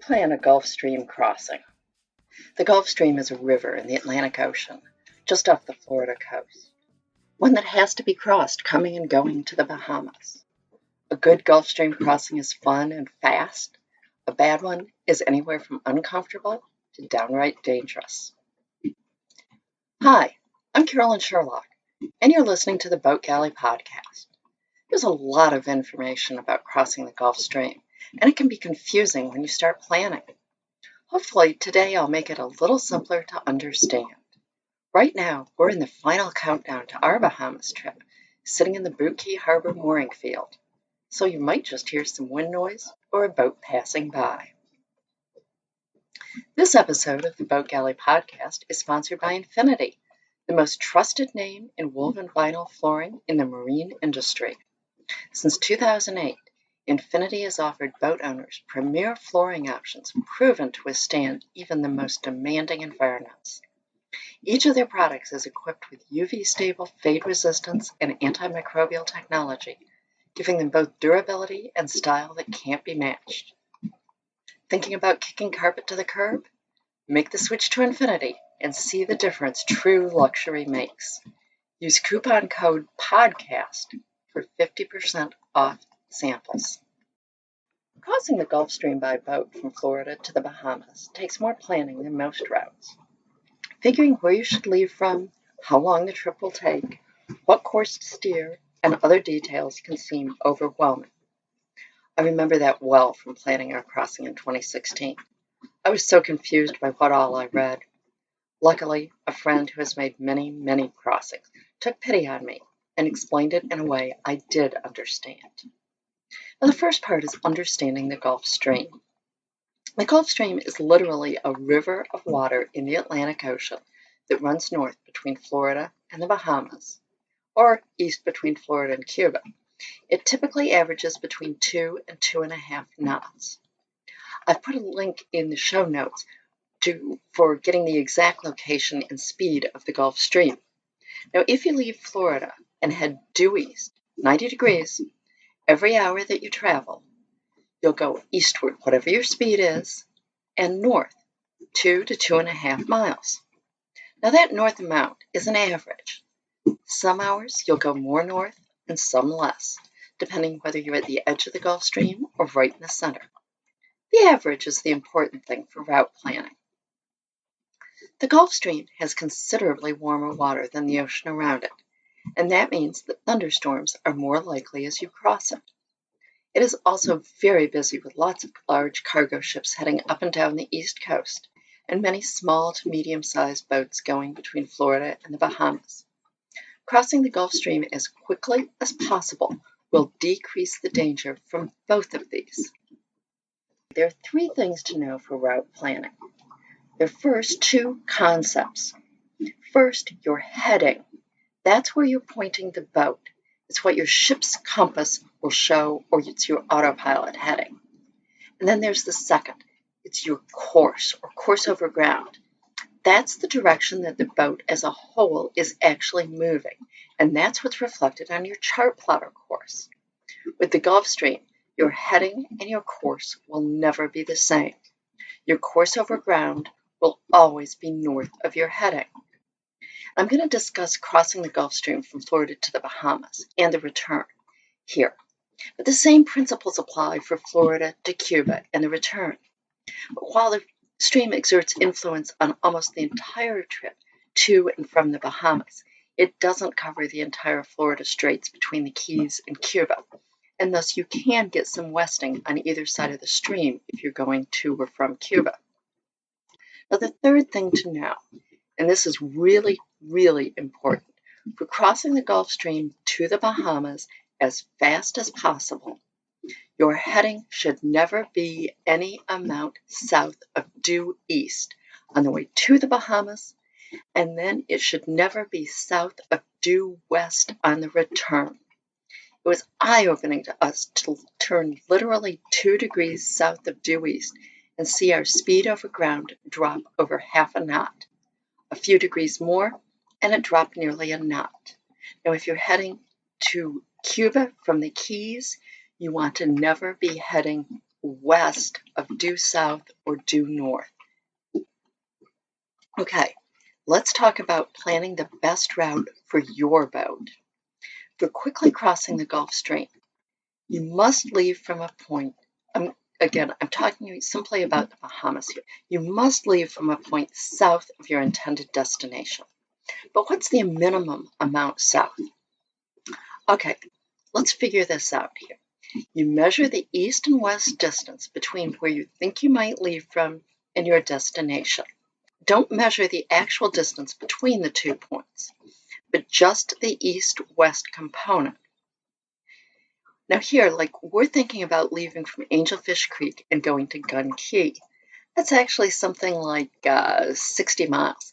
plan a Gulf Stream crossing. The Gulf Stream is a river in the Atlantic Ocean, just off the Florida coast, one that has to be crossed coming and going to the Bahamas. A good Gulf Stream crossing is fun and fast. A bad one is anywhere from uncomfortable to downright dangerous. Hi, I'm Carolyn Sherlock, and you're listening to the Boat Galley podcast. There's a lot of information about crossing the Gulf Stream, and it can be confusing when you start planning. Hopefully today I'll make it a little simpler to understand. Right now, we're in the final countdown to our Bahamas trip, sitting in the Boot Key Harbor mooring field, so you might just hear some wind noise or a boat passing by. This episode of the Boat Galley podcast is sponsored by Infinity, the most trusted name in woven vinyl flooring in the marine industry. Since 2008, Infinity has offered boat owners premier flooring options proven to withstand even the most demanding environments. Each of their products is equipped with UV-stable fade resistance and antimicrobial technology, giving them both durability and style that can't be matched. Thinking about kicking carpet to the curb? Make the switch to Infinity and see the difference true luxury makes. Use coupon code PODCAST for 50% off samples. Crossing the Gulf Stream by boat from Florida to the Bahamas takes more planning than most routes. Figuring where you should leave from, how long the trip will take, what course to steer, and other details can seem overwhelming. I remember that well from planning our crossing in 2016. I was so confused by what all I read. Luckily, a friend who has made many crossings took pity on me and explained it in a way I did understand. Now, the first part is understanding the Gulf Stream. The Gulf Stream is literally a river of water in the Atlantic Ocean that runs north between Florida and the Bahamas, or east between Florida and Cuba. It typically averages between 2 and 2.5 knots. I've put a link in the show notes for getting the exact location and speed of the Gulf Stream. Now, if you leave Florida and head due east, 90 degrees, every hour that you travel, you'll go eastward, whatever your speed is, and north, 2 to 2.5 miles. Now, that north amount is an average. Some hours you'll go more north and some less, depending whether you're at the edge of the Gulf Stream or right in the center. The average is the important thing for route planning. The Gulf Stream has considerably warmer water than the ocean around it, and that means that thunderstorms are more likely as you cross it. It is also very busy with lots of large cargo ships heading up and down the east coast, and many small to medium-sized boats going between Florida and the Bahamas. Crossing the Gulf Stream as quickly as possible will decrease the danger from both of these. There are 3 things to know for route planning. There are first 2 concepts. First, your heading. That's where you're pointing the boat. It's what your ship's compass will show, or it's your autopilot heading. And then there's the second. It's your course, or course over ground. That's the direction that the boat as a whole is actually moving, and that's what's reflected on your chart plotter course. With the Gulf Stream, your heading and your course will never be the same. Your course over ground will always be north of your heading. I'm going to discuss crossing the Gulf Stream from Florida to the Bahamas and the return here, but the same principles apply for Florida to Cuba and the return. But while the stream exerts influence on almost the entire trip to and from the Bahamas, it doesn't cover the entire Florida Straits between the Keys and Cuba, and thus you can get some westing on either side of the stream if you're going to or from Cuba. Now, the third thing to know, and this is really important, for crossing the Gulf Stream to the Bahamas as fast as possible, your heading should never be any amount south of due east on the way to the Bahamas, and then it should never be south of due west on the return. It was eye-opening to us to turn literally 2 degrees south of due east and see our speed over ground drop over 0.5 knot. A few degrees more, and it dropped nearly a knot. Now, if you're heading to Cuba from the Keys, you want to never be heading west of due south or due north. Okay, let's talk about planning the best route for your boat. For quickly crossing the Gulf Stream, you must leave from a point. Again, I'm talking simply about the Bahamas here. You must leave from a point south of your intended destination. But what's the minimum amount south? Okay, let's figure this out here. You measure the east and west distance between where you think you might leave from and your destination. Don't measure the actual distance between the 2 points, but just the east-west component. Now here, like we're thinking about leaving from Angelfish Creek and going to Gun Key. That's actually something like 60 miles,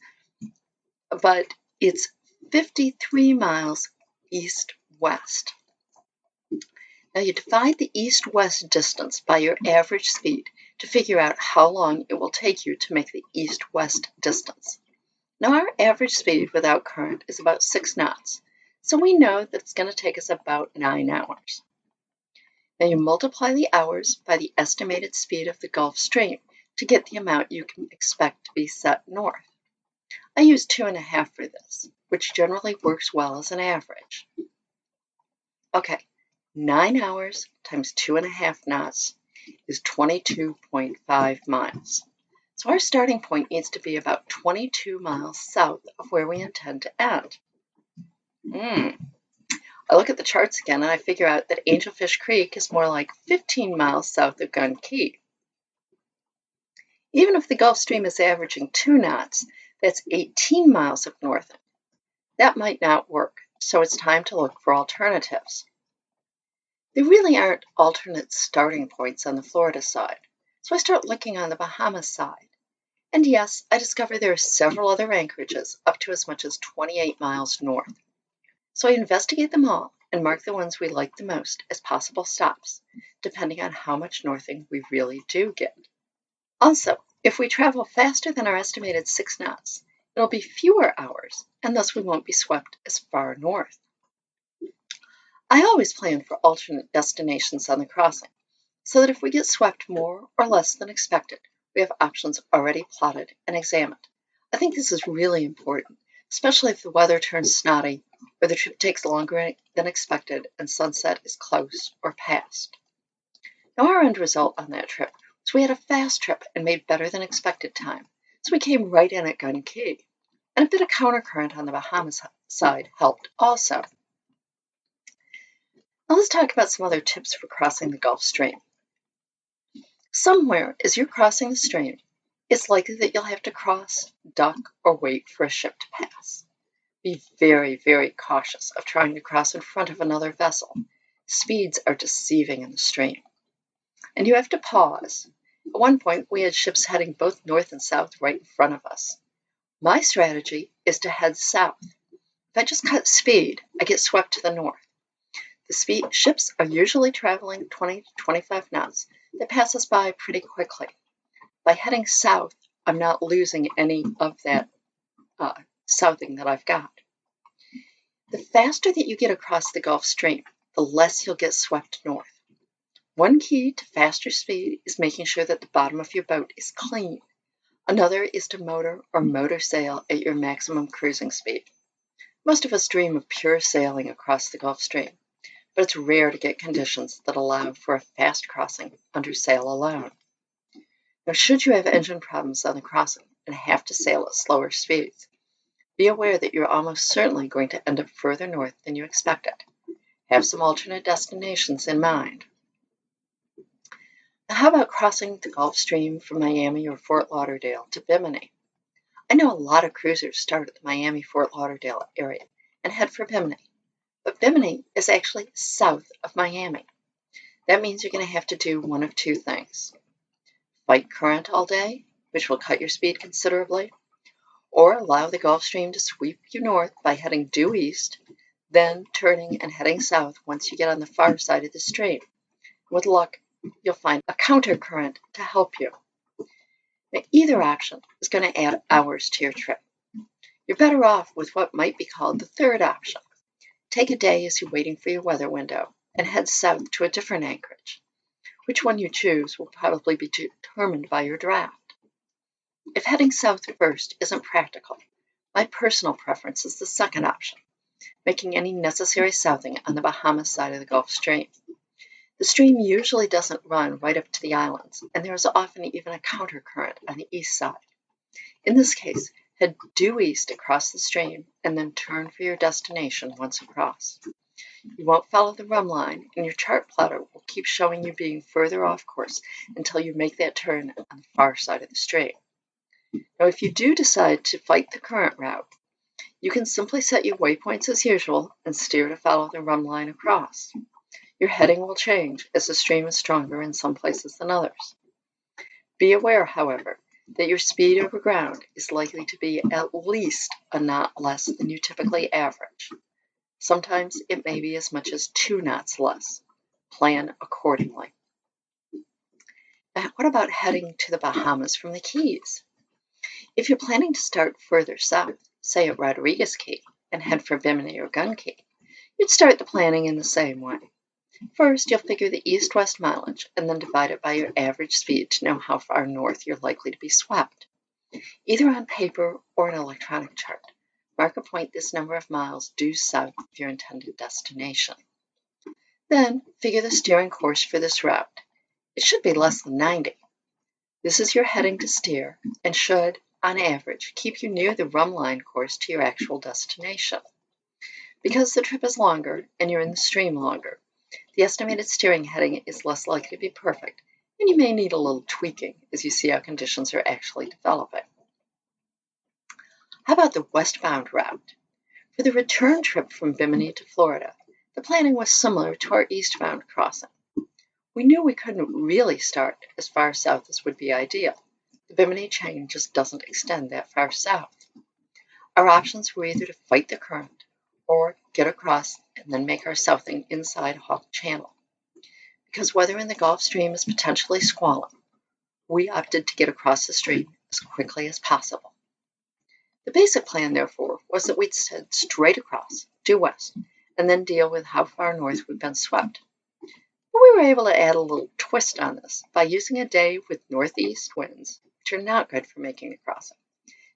but it's 53 miles east-west. Now you divide the east-west distance by your average speed to figure out how long it will take you to make the east-west distance. Now our average speed without current is about 6 knots, so we know that it's going to take us about 9 hours. Now you multiply the hours by the estimated speed of the Gulf Stream to get the amount you can expect to be set north. I use 2.5 for this, which generally works well as an average. Okay, 9 hours times 2.5 knots is 22.5 miles. So our starting point needs to be about 22 miles south of where we intend to end. I look at the charts again and I figure out that Angelfish Creek is more like 15 miles south of Gun Key. Even if the Gulf Stream is averaging 2 knots, that's 18 miles of northing. That might not work, so it's time to look for alternatives. There really aren't alternate starting points on the Florida side, so I start looking on the Bahamas side. And yes, I discover there are several other anchorages up to as much as 28 miles north. So I investigate them all and mark the ones we like the most as possible stops, depending on how much northing we really do get. Also, if we travel faster than our estimated 6 knots, it'll be fewer hours, and thus we won't be swept as far north. I always plan for alternate destinations on the crossing, so that if we get swept more or less than expected, we have options already plotted and examined. I think this is really important, especially if the weather turns snotty or the trip takes longer than expected and sunset is close or past. Now our end result on that trip was we had a fast trip and made better than expected time, so we came right in at Gun Key, and a bit of countercurrent on the Bahamas side helped also. Now let's talk about some other tips for crossing the Gulf Stream. Somewhere as you're crossing the stream, it's likely that you'll have to cross, dock, or wait for a ship to pass. Be very, very cautious of trying to cross in front of another vessel. Speeds are deceiving in the stream. And you have to pause. At one point, we had ships heading both north and south right in front of us. My strategy is to head south. If I just cut speed, I get swept to the north. The ships are usually traveling 20 to 25 knots. They pass us by pretty quickly. By heading south, I'm not losing any of that southing that I've got. The faster that you get across the Gulf Stream, the less you'll get swept north. One key to faster speed is making sure that the bottom of your boat is clean. Another is to motor or motor sail at your maximum cruising speed. Most of us dream of pure sailing across the Gulf Stream, but it's rare to get conditions that allow for a fast crossing under sail alone. Now, should you have engine problems on the crossing and have to sail at slower speeds, be aware that you're almost certainly going to end up further north than you expected. Have some alternate destinations in mind. Now, how about crossing the Gulf Stream from Miami or Fort Lauderdale to Bimini? I know a lot of cruisers start at the Miami-Fort Lauderdale area and head for Bimini, but Bimini is actually south of Miami. That means you're going to have to do one of two things. Fight current all day, which will cut your speed considerably, or allow the Gulf Stream to sweep you north by heading due east, then turning and heading south once you get on the far side of the stream. With luck, you'll find a countercurrent to help you. Now, either option is going to add hours to your trip. You're better off with what might be called the third option. Take a day as you're waiting for your weather window and head south to a different anchorage. Which one you choose will probably be determined by your draft. If heading south first isn't practical, my personal preference is the second option, making any necessary southing on the Bahamas side of the Gulf Stream. The stream usually doesn't run right up to the islands, and there is often even a countercurrent on the east side. In this case, head due east across the stream and then turn for your destination once across. You won't follow the rum line, and your chart plotter will keep showing you being further off course until you make that turn on the far side of the stream. Now, if you do decide to fight the current route, you can simply set your waypoints as usual and steer to follow the rum line across. Your heading will change as the stream is stronger in some places than others. Be aware, however, that your speed over ground is likely to be at least a knot less than you typically average. Sometimes it may be as much as 2 knots less. Plan accordingly. Now, what about heading to the Bahamas from the Keys? If you're planning to start further south, say at Rodriguez Key, and head for Bimini or Gun Key, you'd start the planning in the same way. First, you'll figure the east-west mileage and then divide it by your average speed to know how far north you're likely to be swept. Either on paper or an electronic chart, mark a point this number of miles due south of your intended destination. Then, figure the steering course for this route. It should be less than 90. This is your heading to steer and should, on average, keep you near the rum line course to your actual destination. Because the trip is longer and you're in the stream longer, the estimated steering heading is less likely to be perfect, and you may need a little tweaking as you see how conditions are actually developing. How about the westbound route? For the return trip from Bimini to Florida, the planning was similar to our eastbound crossing. We knew we couldn't really start as far south as would be ideal. The Bimini chain just doesn't extend that far south. Our options were either to fight the current or get across and then make our southing inside Hawk Channel. Because weather in the Gulf Stream is potentially squalling, we opted to get across the stream as quickly as possible. The basic plan, therefore, was that we'd head straight across, due west, and then deal with how far north we'd been swept. But we were able to add a little twist on this by using a day with northeast winds, which are not good for making the crossing,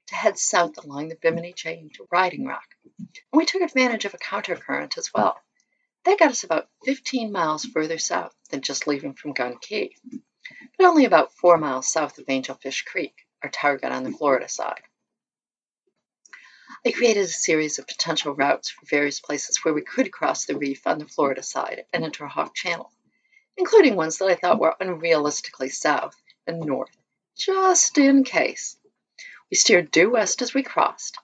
to head south along the Bimini chain to Riding Rock. And we took advantage of a countercurrent as well. That got us about 15 miles further south than just leaving from Gun Key, but only about 4 miles south of Angelfish Creek, our target on the Florida side. I created a series of potential routes for various places where we could cross the reef on the Florida side and enter Hawk Channel, including ones that I thought were unrealistically south and north, just in case. We steered due west as we crossed.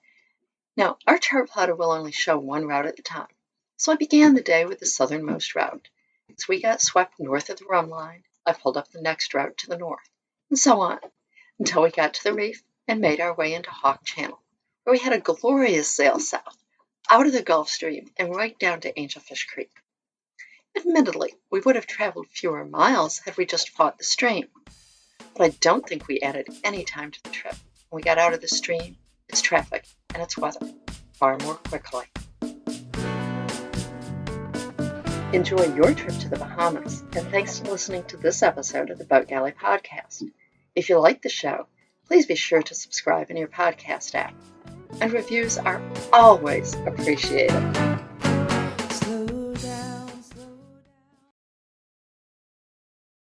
Now, our chart plotter will only show one route at a time, so I began the day with the southernmost route. As we got swept north of the rum line, I pulled up the next route to the north, and so on, until we got to the reef and made our way into Hawk Channel, where we had a glorious sail south, out of the Gulf Stream and right down to Angelfish Creek. Admittedly, we would have traveled fewer miles had we just fought the stream, but I don't think we added any time to the trip. When we got out of the stream, its traffic, and its weather far more quickly. Enjoy your trip to the Bahamas, and thanks for listening to this episode of the Boat Galley Podcast. If you like the show, please be sure to subscribe in your podcast app, and reviews are always appreciated.